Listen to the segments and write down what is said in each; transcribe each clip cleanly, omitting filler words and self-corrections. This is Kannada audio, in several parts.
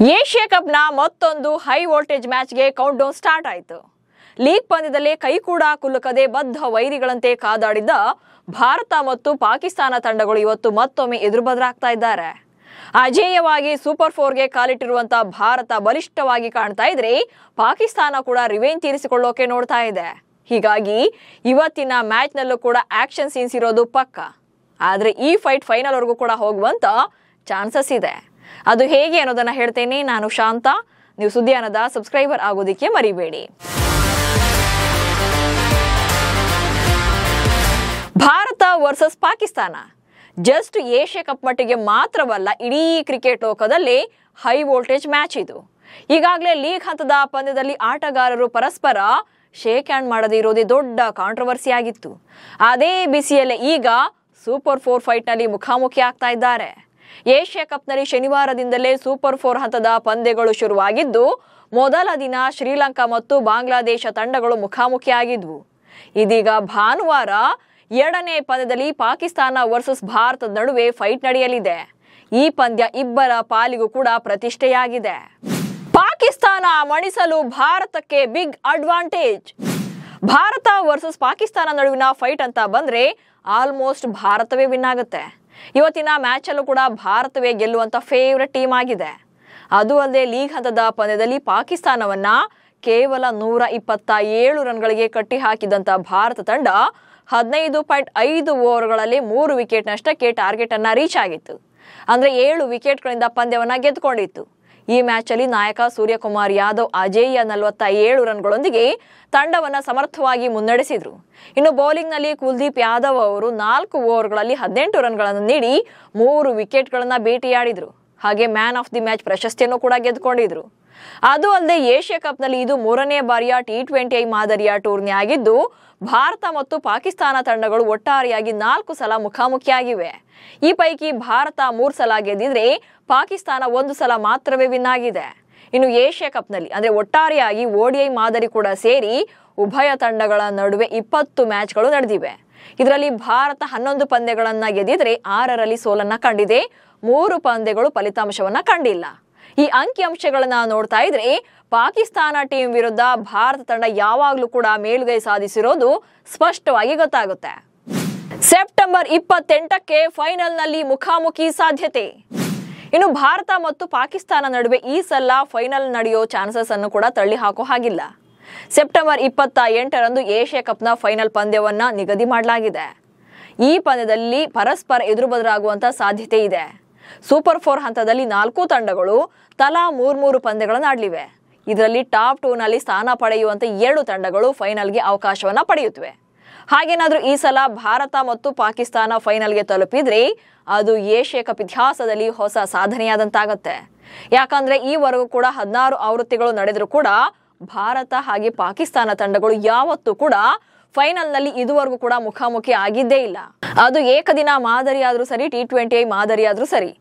ಏಷ್ಯಾ ಕಪ್ನ ಮತ್ತೊಂದು ಹೈ ವೋಲ್ಟೇಜ್ ಮ್ಯಾಚ್ಗೆ ಕೌಂಟ್ ಡೌನ್ ಸ್ಟಾರ್ಟ್ ಆಯಿತು. ಲೀಗ್ ಪಂದ್ಯದಲ್ಲಿ ಕೈ ಕೂಡ ಕುಲುಕದೆ ಬದ್ಧ ವೈರಿಗಳಂತೆ ಕಾದಾಡಿದ್ದ ಭಾರತ ಮತ್ತು ಪಾಕಿಸ್ತಾನ ತಂಡಗಳು ಇವತ್ತು ಮತ್ತೊಮ್ಮೆ ಎದುರುಬದರಾಗ್ತಾ ಇದ್ದಾರೆ. ಅಜೇಯವಾಗಿ ಸೂಪರ್ 4ಗೆ ಕಾಲಿಟ್ಟಿರುವಂತಹ ಭಾರತ ಬಲಿಷ್ಠವಾಗಿ ಕಾಣ್ತಾ ಇದ್ರೆ ಪಾಕಿಸ್ತಾನ ಕೂಡ ರಿವೆಂಜ್ ತೀರಿಸಿಕೊಳ್ಳೋಕೆ ನೋಡ್ತಾ ಇದೆ. ಹೀಗಾಗಿ ಇವತ್ತಿನ ಮ್ಯಾಚ್ನಲ್ಲೂ ಕೂಡ ಆಕ್ಷನ್ ಸೀನ್ಸ್ ಇರೋದು ಪಕ್ಕ. ಆದರೆ ಈ ಫೈಟ್ ಫೈನಲ್ ವರೆಗೂ ಕೂಡ ಹೋಗುವಂತ ಚಾನ್ಸಸ್ ಇದೆ. ಅದು ಹೇಗೆ ಅನ್ನೋದನ್ನ ಹೇಳ್ತೇನೆ. ನಾನು ಶಾಂತ. ನೀವು ಸುದ್ದಿಯಾನದ ಸಬ್ಸ್ಕ್ರೈಬರ್ ಆಗೋದಿಕ್ಕೆ ಮರಿಬೇಡಿ. Bharat versus Pakistan just Asia cup ಮಟ್ಟಿಗೆ ಮಾತ್ರವಲ್ಲ, ಇಡೀ ಕ್ರಿಕೆಟ್ ಲೋಕದಲ್ಲಿ ಹೈ ವೋಲ್ಟೇಜ್ ಮ್ಯಾಚ್ ಇದು. ಈಗಾಗಲೇ ಲೀಗ್ ಹಂತದ ಪಂದ್ಯದಲ್ಲಿ ಆಟಗಾರರು ಪರಸ್ಪರ ಶೇಕ್ ಹ್ಯಾಂಡ್ ಮಾಡದೇ ಇರೋದೇ ದೊಡ್ಡ ಕಾಂಟ್ರವರ್ಸಿ ಆಗಿತ್ತು. ಅದೇ ಬಿಸಿಯಲ್ಲೇ ಈಗ ಸೂಪರ್ 4 ಫೈಟ್ನಲ್ಲಿ ಮುಖಾಮುಖಿ ಆಗ್ತಾ ಇದ್ದಾರೆ. ಏಷ್ಯಾ ಕಪ್ನಲ್ಲಿ ಶನಿವಾರದಿಂದಲೇ ಸೂಪರ್ 4 ಹಂತದ ಪಂದ್ಯಗಳು ಶುರುವಾಗಿದ್ದು, ಮೊದಲ ದಿನ ಶ್ರೀಲಂಕಾ ಮತ್ತು ಬಾಂಗ್ಲಾದೇಶ ತಂಡಗಳು ಮುಖಾಮುಖಿಯಾಗಿದ್ವು. ಇದೀಗ ಭಾನುವಾರ ಎರಡನೇ ಪಂದ್ಯದಲ್ಲಿ ಪಾಕಿಸ್ತಾನ ವರ್ಸಸ್ ಭಾರತದ ನಡುವೆ ಫೈಟ್ ನಡೆಯಲಿದೆ. ಈ ಪಂದ್ಯ ಇಬ್ಬರ ಪಾಲಿಗೂ ಕೂಡ ಪ್ರತಿಷ್ಠೆಯಾಗಿದೆ. ಪಾಕಿಸ್ತಾನ ಮಣಿಸಲು ಭಾರತಕ್ಕೆ big advantage. Bharat versus Pakistan ನಡುವಿನ ಫೈಟ್ ಅಂತ ಬಂದ್ರೆ ಆಲ್ಮೋಸ್ಟ್ ಭಾರತವೇ ವಿನ್ ಆಗುತ್ತೆ. ಇವತ್ತಿನ ಮ್ಯಾಚ್ ಅಲ್ಲೂ ಕೂಡ ಭಾರತವೇ ಗೆಲ್ಲುವಂತ ಫೇವರೆಟ್ ಟೀಮ್ ಆಗಿದೆ. ಅದು ಅಲ್ಲದೆ ಲೀಗ್ ಹಂತದ ಪಂದ್ಯದಲ್ಲಿ ಪಾಕಿಸ್ತಾನವನ್ನ ಕೇವಲ 127 ರನ್ಗಳಿಗೆ ಕಟ್ಟಿ ಹಾಕಿದಂತ ಭಾರತ ತಂಡ 15.5 ಓವರ್ಗಳಲ್ಲಿ 3 ವಿಕೆಟ್ ನಷ್ಟಕ್ಕೆ ಟಾರ್ಗೆಟ್ ಅನ್ನ ರೀಚ್ ಆಗಿತ್ತು. ಅಂದ್ರೆ 7 ವಿಕೆಟ್ಗಳಿಂದ ಪಂದ್ಯವನ್ನ ಗೆದ್ದುಕೊಂಡಿತ್ತು. ಈ ಮ್ಯಾಚ್ ಅಲ್ಲಿ ನಾಯಕ ಸೂರ್ಯಕುಮಾರ್ ಯಾದವ್ ಅಜೇಯ 47 ರನ್ಗಳೊಂದಿಗೆ ತಂಡವನ್ನ ಸಮರ್ಥವಾಗಿ ಮುನ್ನಡೆಸಿದ್ರು. ಇನ್ನು ಬೌಲಿಂಗ್ ನಲ್ಲಿ ಕುಲ್ದೀಪ್ ಯಾದವ್ ಅವರು 4 ಓವರ್ಗಳಲ್ಲಿ 18 ರನ್ಗಳನ್ನು ನೀಡಿ 3 ವಿಕೆಟ್ಗಳನ್ನ ಬೇಟೆಯಾಡಿದ್ರು. ಹಾಗೆ ಮ್ಯಾನ್ ಆಫ್ ದಿ ಮ್ಯಾಚ್ ಪ್ರಶಸ್ತಿಯನ್ನು ಕೂಡ ಗೆದ್ದುಕೊಂಡಿದ್ರು. ಅದು ಅಲ್ಲದೆ ಏಷ್ಯಾ ಕಪ್ ನಲ್ಲಿ ಇದು 3ನೇ ಬಾರಿಯ T20 ಮಾದರಿಯ ಟೂರ್ನಿ ಆಗಿದ್ದು, ಭಾರತ ಮತ್ತು ಪಾಕಿಸ್ತಾನ ತಂಡಗಳು ಒಟ್ಟಾರೆಯಾಗಿ 4 ಸಲ ಮುಖಾಮುಖಿಯಾಗಿವೆ. ಈ ಪೈಕಿ ಭಾರತ 3 ಸಲ ಗೆದ್ದಿದ್ರೆ ಪಾಕಿಸ್ತಾನ 1 ಸಲ ಮಾತ್ರವೇ ವಿನ್ ಆಗಿದೆ. ಇನ್ನು ಏಷ್ಯಾ ಕಪ್ ನಲ್ಲಿ ಅಂದ್ರೆ ಒಟ್ಟಾರೆಯಾಗಿ ODI ಮಾದರಿ ಕೂಡ ಸೇರಿ ಉಭಯ ತಂಡಗಳ ನಡುವೆ 20 ಮ್ಯಾಚ್ಗಳು ನಡೆದಿವೆ. ಇದರಲ್ಲಿ ಭಾರತ 11 ಪಂದ್ಯಗಳನ್ನ ಗೆದ್ದಿದ್ರೆ 6ರಲ್ಲಿ ಸೋಲನ್ನ ಕಂಡಿದೆ. 3 ಪಂದ್ಯಗಳು ಫಲಿತಾಂಶವನ್ನ ಕಂಡಿಲ್ಲ. ಈ ಅಂಕಿಅಂಶಗಳನ್ನ ನೋಡ್ತಾ ಇದ್ರೆ ಪಾಕಿಸ್ತಾನ ಟೀಮ್ ವಿರುದ್ಧ ಭಾರತ ತಂಡ ಯಾವಾಗ್ಲೂ ಕೂಡ ಮೇಲುಗೈ ಸಾಧಿಸಿರೋದು ಸ್ಪಷ್ಟವಾಗಿ ಗೊತ್ತಾಗುತ್ತೆ. ಸೆಪ್ಟೆಂಬರ್ 28ಕ್ಕೆ ಫೈನಲ್ ನಲ್ಲಿ ಮುಖಾಮುಖಿ ಸಾಧ್ಯತೆ. ಇನ್ನು ಭಾರತ ಮತ್ತು ಪಾಕಿಸ್ತಾನ ನಡುವೆ ಈ ಸಲ ಫೈನಲ್ ನಡೆಯೋ ಚಾನ್ಸಸ್ ಅನ್ನು ಕೂಡ ತಳ್ಳಿ ಹಾಕೋ ಹಾಗಿಲ್ಲ. ಸೆಪ್ಟೆಂಬರ್ 28ರಂದು ಏಷ್ಯಾ ಕಪ್ನ ಫೈನಲ್ ಪಂದ್ಯವನ್ನ ನಿಗದಿ ಮಾಡಲಾಗಿದೆ. ಈ ಪಂದ್ಯದಲ್ಲಿ ಪರಸ್ಪರ ಎದುರುಬದರಾಗುವಂತ ಸಾಧ್ಯತೆ ಇದೆ. ಸೂಪರ್ 4 ಹಂತದಲ್ಲಿ 4 ತಂಡಗಳು ತಲಾ 3 ಪಂದ್ಯಗಳನ್ನು ಆಡಲಿವೆ. ಇದರಲ್ಲಿ ಟಾಪ್ 2 ನಲ್ಲಿ ಸ್ಥಾನ ಪಡೆಯುವಂತ 2 ತಂಡಗಳು ಫೈನಲ್ಗೆ ಅವಕಾಶವನ್ನ ಪಡೆಯುತ್ತವೆ. ಹಾಗೇನಾದ್ರೂ ಈ ಸಲ ಭಾರತ ಮತ್ತು ಪಾಕಿಸ್ತಾನ ಫೈನಲ್ಗೆ ತಲುಪಿದ್ರೆ ಅದು ಏಷ್ಯಾ ಕಪ್ ಇತಿಹಾಸದಲ್ಲಿ ಹೊಸ ಸಾಧನೆಯಾದಂತಾಗತ್ತೆ. ಯಾಕಂದ್ರೆ ಈವರೆಗೂ ಕೂಡ 16 ಆವೃತ್ತಿಗಳು ನಡೆದರೂ ಕೂಡ ಭಾರತ ಹಾಗೆ ಪಾಕಿಸ್ತಾನ ತಂಡಗಳು ಯಾವತ್ತೂ ಕೂಡ ಫೈನಲ್ ನಲ್ಲಿ ಇದುವರೆಗೂ ಕೂಡ ಮುಖಾಮುಖಿ ಆಗಿದ್ದೇ ಇಲ್ಲ. ಅದು ಏಕದಿನ ಮಾದರಿ ಆದ್ರೂ ಸರಿ, T20 ಮಾದರಿ ಆದ್ರೂ ಸರಿ,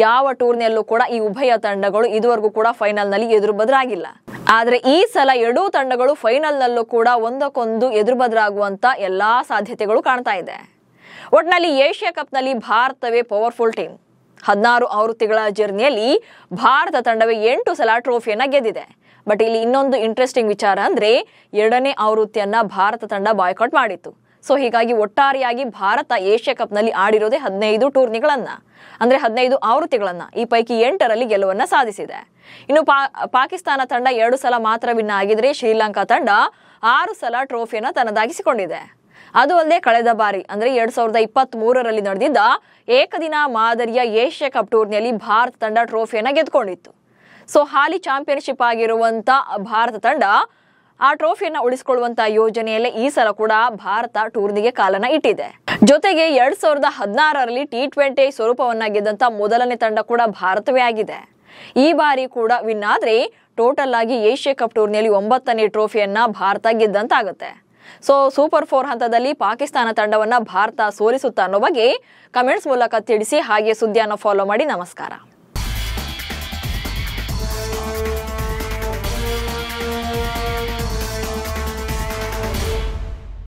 ಯಾವ ಟೂರ್ನಿಯಲ್ಲೂ ಕೂಡ ಈ ಉಭಯ ತಂಡಗಳು ಇದುವರೆಗೂ ಕೂಡ ಫೈನಲ್ ನಲ್ಲಿ ಎದುರು ಬದರಾಗಿಲ್ಲ. ಆದ್ರೆ ಈ ಸಲ ಎರಡೂ ತಂಡಗಳು ಫೈನಲ್ ನಲ್ಲೂ ಕೂಡ ಒಂದಕ್ಕೊಂದು ಎದುರು ಬದರಾಗುವಂತ ಎಲ್ಲಾ ಸಾಧ್ಯತೆಗಳು ಕಾಣ್ತಾ ಇದೆ. ಒಟ್ನಲ್ಲಿ ಏಷ್ಯಾ ಕಪ್ ನಲ್ಲಿ ಭಾರತವೇ ಪವರ್ಫುಲ್ ಟೀಮ್. 16 ಆವೃತ್ತಿಗಳ ಜರ್ನಿಯಲ್ಲಿ ಭಾರತ ತಂಡವೇ 8 ಸಲ ಟ್ರೋಫಿಯನ್ನ ಗೆದ್ದಿದೆ. ಬಟ್ ಇಲ್ಲಿ ಇನ್ನೊಂದು ಇಂಟ್ರೆಸ್ಟಿಂಗ್ ವಿಚಾರ ಅಂದ್ರೆ 2ನೇ ಆವೃತ್ತಿಯನ್ನ ಭಾರತ ತಂಡ ಬಾಯ್ಕಾಟ್ ಮಾಡಿತ್ತು. ಸೊ ಹೀಗಾಗಿ ಒಟ್ಟಾರೆಯಾಗಿ ಭಾರತ ಏಷ್ಯಾ ಕಪ್ ನಲ್ಲಿ ಆಡಿರೋದೇ 15 ಟೂರ್ನಿಗಳನ್ನ, ಅಂದ್ರೆ 15 ಆವೃತ್ತಿಗಳನ್ನ. ಈ ಪೈಕಿ 8ರಲ್ಲಿ ಗೆಲುವನ್ನ ಸಾಧಿಸಿದೆ. ಇನ್ನು ಪಾಕಿಸ್ತಾನ ತಂಡ 2 ಸಲ ಮಾತ್ರ ವಿನ್ ಆಗಿದ್ರೆ ಶ್ರೀಲಂಕಾ ತಂಡ 6 ಸಲ ಟ್ರೋಫಿಯನ್ನ ತನ್ನದಾಗಿಸಿಕೊಂಡಿದೆ. ಅದು ಅಲ್ಲದೆ ಕಳೆದ ಬಾರಿ ಅಂದ್ರೆ 2023ರಲ್ಲಿ ನಡೆದಿದ್ದ ಏಕದಿನ ಮಾದರಿಯ ಏಷ್ಯಾ ಕಪ್ ಟೂರ್ನಿಯಲ್ಲಿ ಭಾರತ ತಂಡ ಟ್ರೋಫಿಯನ್ನ ಗೆದ್ದುಕೊಂಡಿತ್ತು. ಸೊ ಹಾಲಿ ಚಾಂಪಿಯನ್ಶಿಪ್ ಆಗಿರುವಂತ ಭಾರತ ತಂಡ ಆ ಟ್ರೋಫಿಯನ್ನ ಉಳಿಸಿಕೊಳ್ಳುವಂತ ಯೋಜನೆಯಲ್ಲೇ ಈ ಸಲ ಕೂಡ ಭಾರತ ಟೂರ್ನಿಗೆ ಕಾಲನ್ನ ಇಟ್ಟಿದೆ. ಜೊತೆಗೆ 2016ರಲ್ಲಿ T20 ಸ್ವರೂಪವನ್ನ ಗೆದ್ದಂತ ಮೊದಲನೇ ತಂಡ ಕೂಡ ಭಾರತವೇ ಆಗಿದೆ. ಈ ಬಾರಿ ಕೂಡ ವಿನ್ ಆದ್ರೆ ಟೋಟಲ್ ಆಗಿ ಏಷ್ಯಾ ಕಪ್ ಟೂರ್ನಿಯಲ್ಲಿ 9ನೇ ಟ್ರೋಫಿಯನ್ನ ಭಾರತ ಗೆದ್ದಂತಾಗುತ್ತೆ. ಸೊ ಸೂಪರ್ 4 ಹಂತದಲ್ಲಿ ಪಾಕಿಸ್ತಾನ ತಂಡವನ್ನ ಭಾರತ ಸೋಲಿಸುತ್ತಾ ಅನ್ನೋ ಬಗ್ಗೆ ಕಮೆಂಟ್ಸ್ ಮೂಲಕ ತಿಳಿಸಿ. ಹಾಗೆ ಸುದ್ದಿಯನ್ನು ಫಾಲೋ ಮಾಡಿ. ನಮಸ್ಕಾರ.